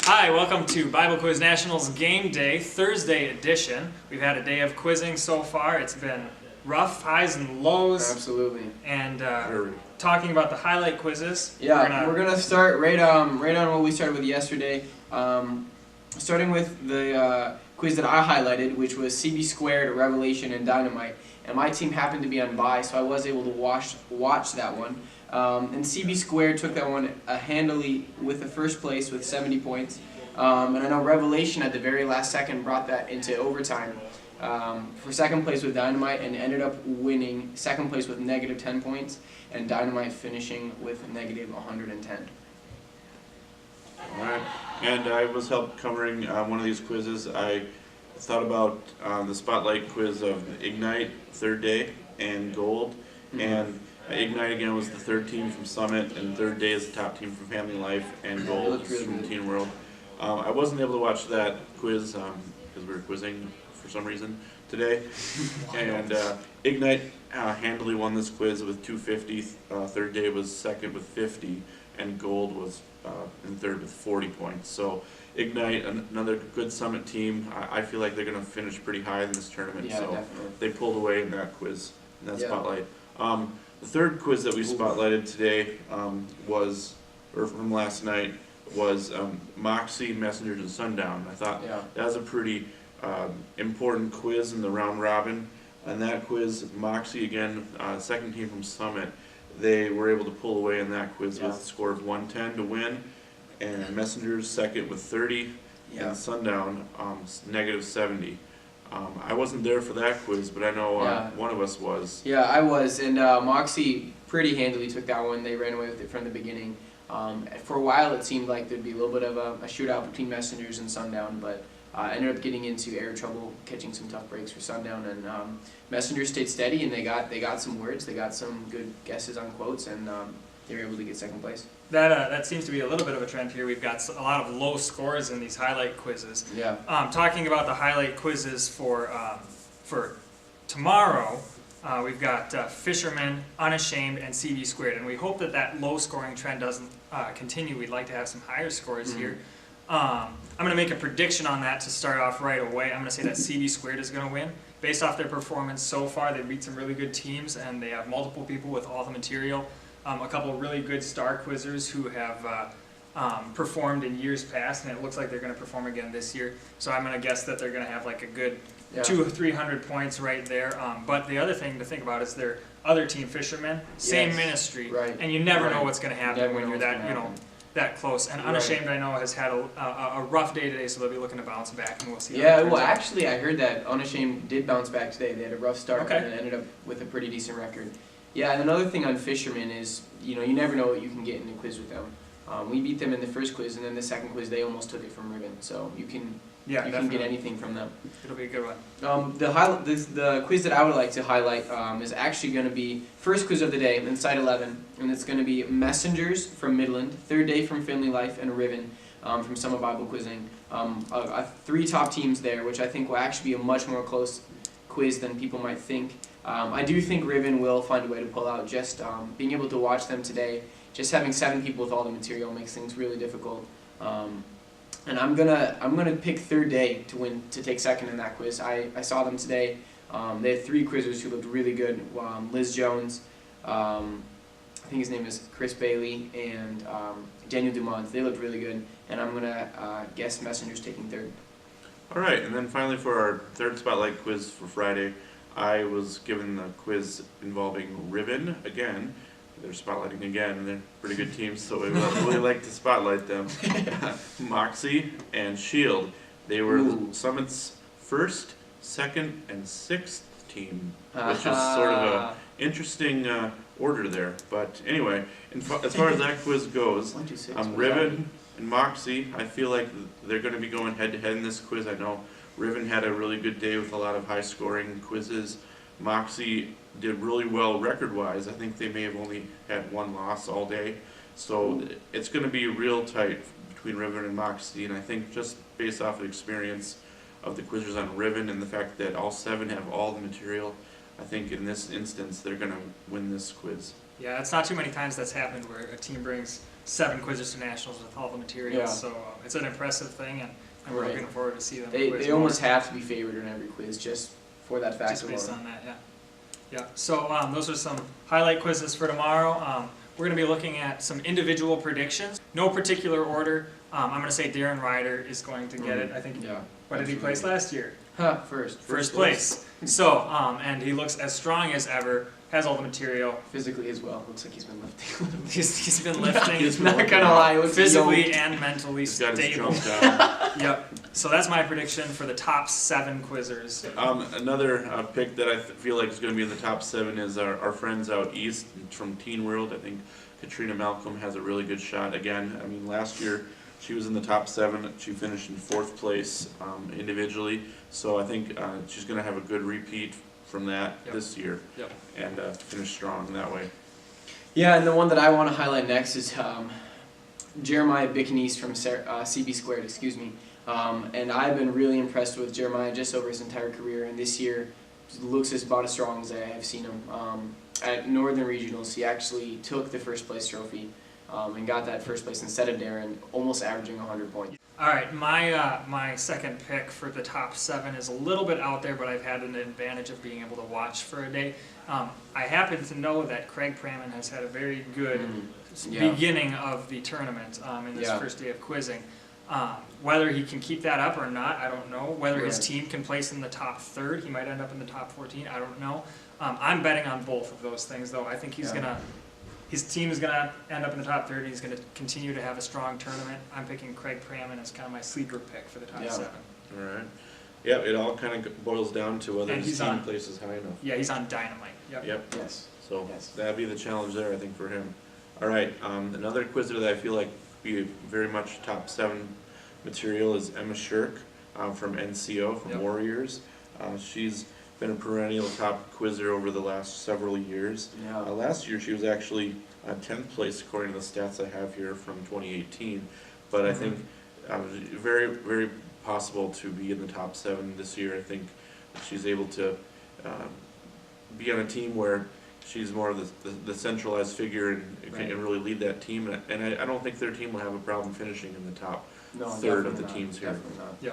Hi, welcome to Bible Quiz Nationals Game Day, Thursday edition. We've had a day of quizzing so far. It's been rough, highs and lows. Absolutely. And talking about the highlight quizzes. Yeah, we're gonna start right on what we started with yesterday. Starting with the quiz that I highlighted, which was CB Squared, Revelation, and Dynamite. And my team happened to be on bye, so I was able to watch that one. And CB Squared took that one handily with the first place with 70 points. And I know Revelation at the very last second brought that into overtime for second place with Dynamite and ended up winning second place with negative 10 points, and Dynamite finishing with negative 110. Alright, and I was helped covering one of these quizzes. I thought about the Spotlight quiz of Ignite, third day, and Gold. And Ignite again was the third team from Summit, and third day is the top team from Family Life, and Gold is from Teen World. I wasn't able to watch that quiz because we were quizzing for some reason today. And Ignite handily won this quiz with 250. Third day was second with 50, and Gold was in third with 40 points. So Ignite, another good Summit team. I feel like they're going to finish pretty high in this tournament. Yeah, so definitely. they pulled away in that quiz, in that Spotlight. The third quiz that we spotlighted today from last night, was Moxie, Messengers, and Sundown. I thought that was a pretty important quiz in the round robin. And that quiz, Moxie again, second team from Summit, they were able to pull away in that quiz with a score of 110 to win. And Messengers second with 30, and Sundown negative 70. I wasn't there for that quiz, but I know one of us was. Yeah, I was, and Moxie pretty handily took that one. They ran away with it from the beginning. For a while it seemed like there'd be a little bit of a shootout between Messengers and Sundown, but ended up getting into air trouble, catching some tough breaks for Sundown, and Messengers stayed steady, and they got some words, they got some good guesses on quotes, and they were able to get second place. That seems to be a little bit of a trend here. We've got a lot of low scores in these highlight quizzes. Yeah. Talking about the highlight quizzes for tomorrow, we've got Fisherman, Unashamed, and CB Squared, and we hope that that low scoring trend doesn't continue. We'd like to have some higher scores here. I'm going to make a prediction on that to start off right away. I'm going to say that CB Squared is going to win. Based off their performance so far, they beat some really good teams, and they have multiple people with all the material. A couple of really good star quizzers who have performed in years past, and it looks like they're going to perform again this year. So I'm going to guess that they're going to have like a good 200 or 300 points right there. But the other thing to think about is their other team, Fishermen, same ministry, and you never know what's going to happen when you're that close. And Unashamed, I know, has had a rough day today, so they'll be looking to bounce back, and we'll see. Yeah, well, actually, I heard that Unashamed did bounce back today. They had a rough start, and ended up with a pretty decent record. Yeah, and another thing on Fishermen is, you never know what you can get in a quiz with them. We beat them in the first quiz, and then the second quiz they almost took it from Ribbon. So you can get anything from them. It'll be a good one. The quiz that I would like to highlight is actually going to be first quiz of the day, inside 11, and it's going to be Messengers from Midland, third day from Family Life, and Ribbon from Summer Bible Quizzing. Three top teams there, which I think will actually be a much more close quiz than people might think. I do think Ribbon will find a way to pull out. Just being able to watch them today, just having 7 people with all the material makes things really difficult. And I'm gonna pick third day to take second in that quiz. I saw them today. They had 3 quizzers who looked really good. Liz Jones, I think his name is Chris Bailey, and Daniel Dumont. They looked really good, and I'm gonna guess Messengers taking third. All right, and then finally for our third Spotlight quiz for Friday, I was given the quiz involving Ribbon again. They're spotlighting again. They're pretty good teams, so we really like to spotlight them. Moxie and Shield. They were the Summit's first, second, and sixth team, which is sort of an interesting order there. But anyway, as far as that quiz goes, Ribbon and Moxie, I feel like they're going to be going head-to-head in this quiz. I know Ribbon had a really good day with a lot of high-scoring quizzes. Moxie did really well record-wise. I think they may have only had 1 loss all day. So it's going to be real tight between Ribbon and Moxie, and I think just based off of the experience of the quizzers on Ribbon and the fact that all 7 have all the material, I think in this instance they're going to win this quiz. Yeah, it's not too many times that's happened where a team brings 7 quizzers to nationals with all the materials. Yeah. So it's an impressive thing, and we're Right. looking forward to see them. They quiz almost more. have to be favored in every quiz just for that fact Just based alone. on that, yeah. Yeah, so those are some highlight quizzes for tomorrow. We're going to be looking at some individual predictions. No particular order. I'm going to say Darren Ryder is going to get it. I think, Yeah. what did he place last year? Huh, first. First place. So, and he looks as strong as ever, has all the material. Physically as well. Looks like he's been lifting. He's been lifting. He's Not gonna lie, he looks physically yoked. and mentally He's got his stable. jump down. Yep. So that's my prediction for the top 7 quizzers. Another pick that I feel like is going to be in the top 7 is our friends out east from Teen World. I think Katrina Malcolm has a really good shot again. I mean, last year she was in the top 7. She finished in 4th place individually. So I think she's going to have a good repeat from that this year and finish strong that way. Yeah, and the one that I want to highlight next is Jeremiah Bickenese from CB Squared, excuse me. And I've been really impressed with Jeremiah just over his entire career, and this year looks about as strong as I have seen him. At Northern Regionals, he actually took the first place trophy and got that first place instead of Darren, almost averaging 100 points. All right, my second pick for the top 7 is a little bit out there, but I've had an advantage of being able to watch for a day. I happen to know that Craig Praman has had a very good beginning of the tournament in this first day of quizzing. Whether he can keep that up or not, I don't know. Whether his team can place in the top 3rd, he might end up in the top 14, I don't know. I'm betting on both of those things, though. I think he's his team is going to end up in the top 30. He's going to continue to have a strong tournament. I'm picking Craig Praman as kind of my sleeper pick for the top 7. All right. Yeah, it all kind of boils down to whether his team places high enough. Yeah, he's on Dynamite. Yep. Yes. So that'd be the challenge there, I think, for him. All right. Another quizzer that I feel like would be very much top 7 material is Emma Shirk from NCO, from Warriors. She's been a perennial top quizzer over the last several years. Yeah. Last year she was actually 10th place according to the stats I have here from 2018. But I think very, very possible to be in the top 7 this year. I think she's able to be on a team where she's more of the centralized figure and can really lead that team. And I don't think their team will have a problem finishing in the top 3rd of the teams here. Definitely not. Yeah.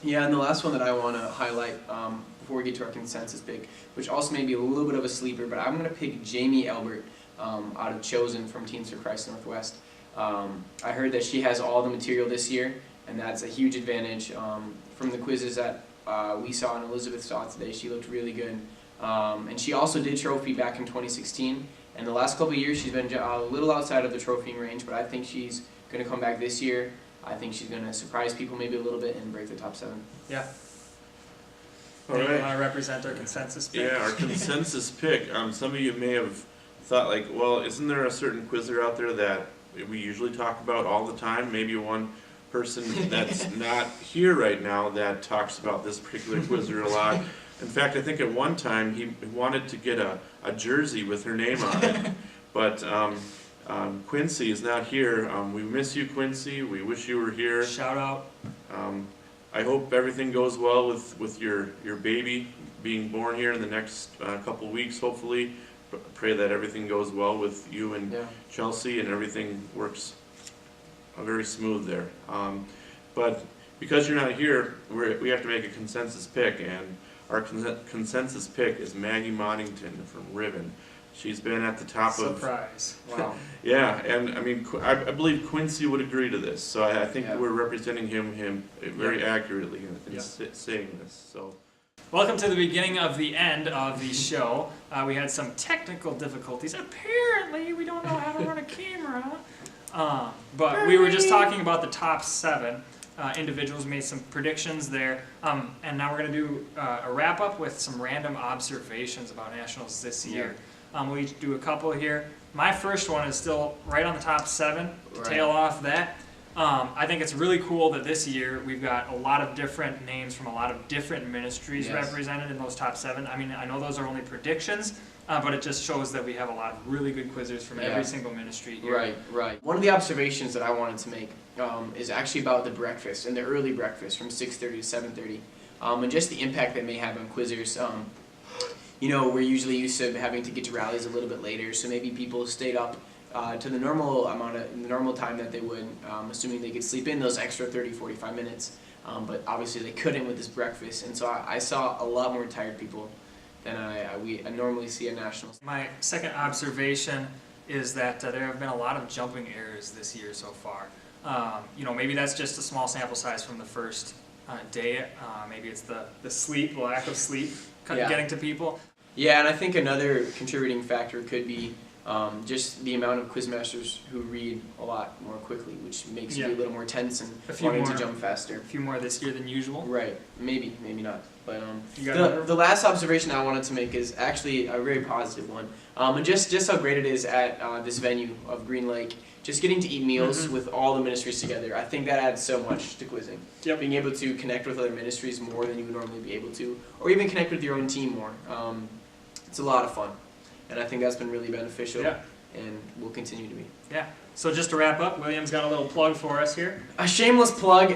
Yeah, and the last one that I want to highlight before we get to our consensus pick, which also may be a little bit of a sleeper, but I'm going to pick Jamie Elbert out of Chosen from Teens for Christ Northwest. I heard that she has all the material this year, and that's a huge advantage. From the quizzes that we saw and Elizabeth saw today, she looked really good. And she also did trophy back in 2016, and the last couple of years she's been a little outside of the trophying range, but I think she's going to come back this year. I think she's going to surprise people maybe a little bit and break the top 7. Yeah. All You right. want to represent our consensus pick? Yeah, our consensus pick. Some of you may have thought like, well, isn't there a certain quizzer out there that we usually talk about all the time? Maybe one person that's not here right now that talks about this particular quizzer a lot. In fact, I think at one time he wanted to get a jersey with her name on it, but Quincy is not here. We miss you, Quincy. We wish you were here. Shout out. I hope everything goes well with your baby being born here in the next couple weeks, hopefully. Pray that everything goes well with you and Chelsea and everything works very smooth there. But because you're not here, we have to make a consensus pick, and our consensus pick is Maggie Moddington from Riven. She's been at the top of... Surprise. Wow. Yeah, and I mean, I believe Quincy would agree to this, so I think we're representing him very accurately in saying this. So, welcome to the beginning of the end of the show. We had some technical difficulties. Apparently, we don't know how to run a camera. But we were just talking about the top 7 individuals, made some predictions there. And now we're going to do a wrap-up with some random observations about Nationals this year. We'll each do a couple here. My first one is still right on the top 7, tail off that. I think it's really cool that this year we've got a lot of different names from a lot of different ministries represented in those top 7. I mean, I know those are only predictions, but it just shows that we have a lot of really good quizzers from every single ministry here. Right. One of the observations that I wanted to make is actually about the breakfast and the early breakfast from 6:30 to 7:30, and just the impact that may have on quizzers. You know, we're usually used to having to get to rallies a little bit later, so maybe people stayed up to the normal time that they would, assuming they could sleep in those extra 30, 45 minutes. But obviously they couldn't with this breakfast, and so I saw a lot more tired people than I normally see at nationals. My second observation is that there have been a lot of jumping errors this year so far. Maybe that's just a small sample size from the first day. Maybe it's the sleep, the lack of sleep, getting to people. Yeah, and I think another contributing factor could be just the amount of quizmasters who read a lot more quickly, which makes you a little more tense and wanting to jump faster. A few more this year than usual. Right, maybe not. But the last observation I wanted to make is actually a very positive one. And just how great it is at this venue of Green Lake, just getting to eat meals with all the ministries together. I think that adds so much to quizzing. Yep. Being able to connect with other ministries more than you would normally be able to, or even connect with your own team more. It's a lot of fun. And I think that's been really beneficial and will continue to be. Yeah. So just to wrap up, William's got a little plug for us here. A shameless plug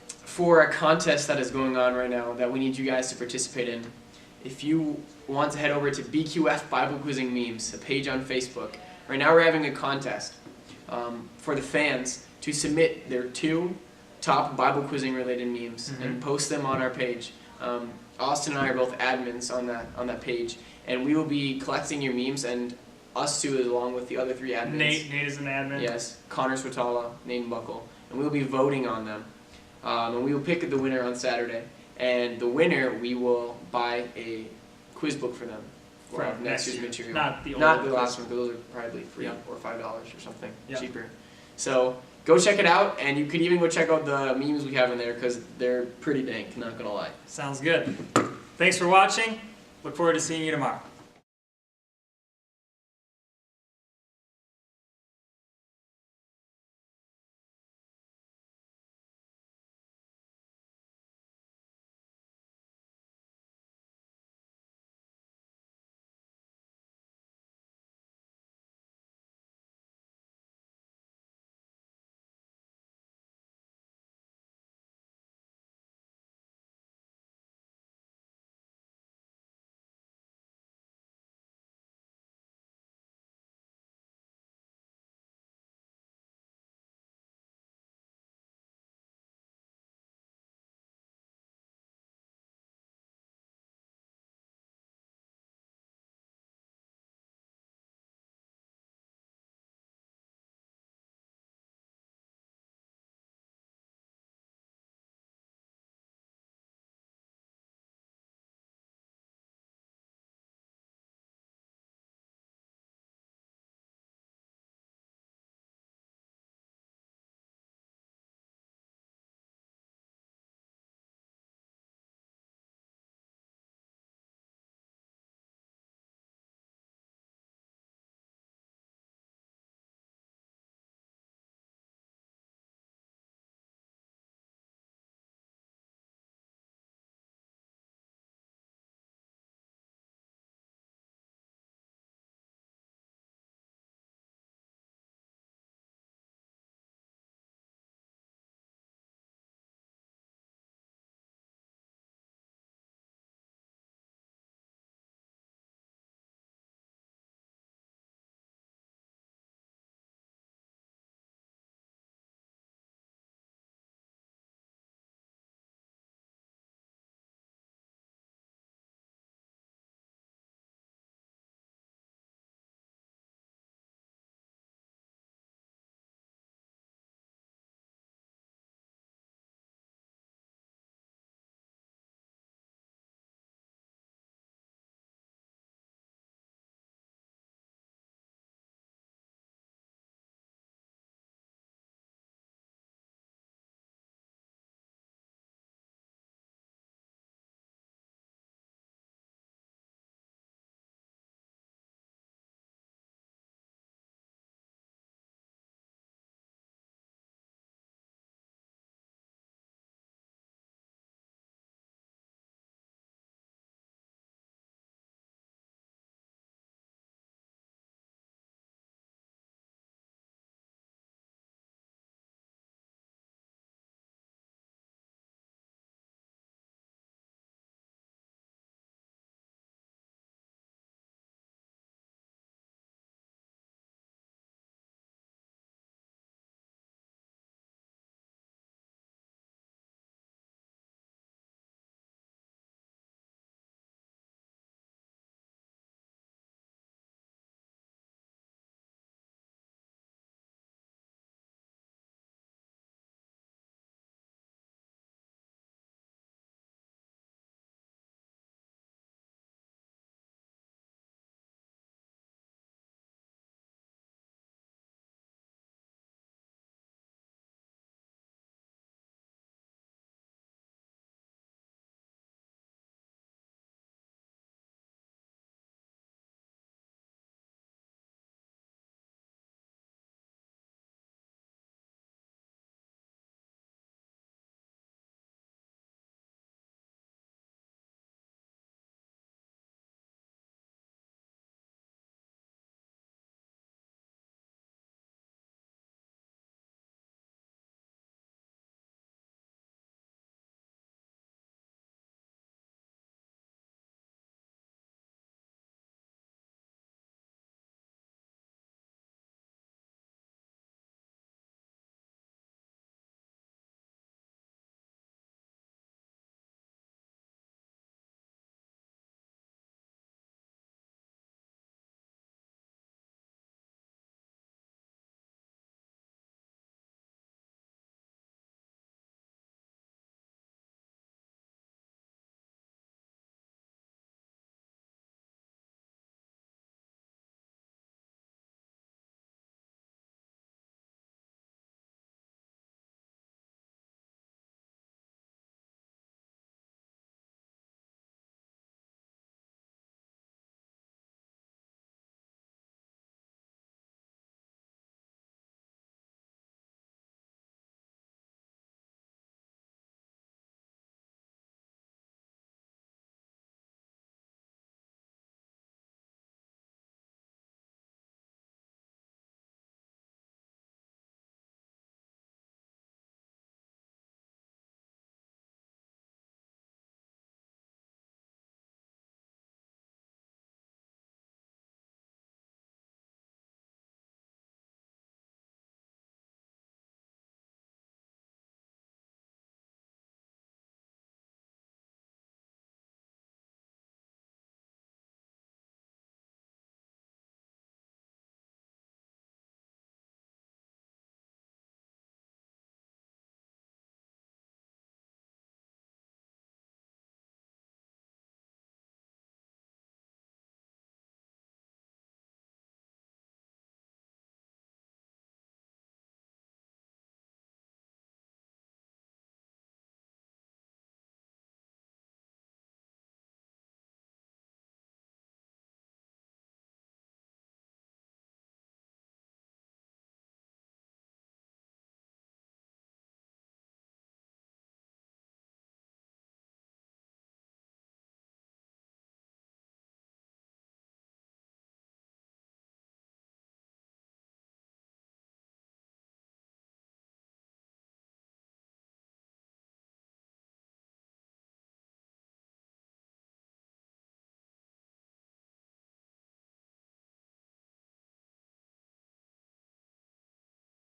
for a contest that is going on right now that we need you guys to participate in. If you want to head over to BQF Bible Quizzing Memes, a page on Facebook. Right now we're having a contest for the fans to submit their 2 top Bible quizzing related memes and post them on our page. Austin and I are both admins on that page, and we will be collecting your memes, and us two along with the other 3 admins. Nate is an admin. Yes, Connor Swatala, Nate Buckle, and we will be voting on them. And we will pick the winner on Saturday, and the winner we will buy a quiz book for them for next year's material. Not the last one, because those are probably free or $5 or something cheaper. So go check it out, and you could even go check out the memes we have in there because they're pretty dank, not gonna lie. Sounds good. Thanks for watching. Look forward to seeing you tomorrow.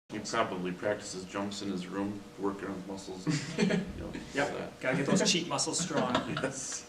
He probably practices jumps in his room, working on his muscles. You know, Yep. all that. Gotta get those cheat muscles strong. Yes.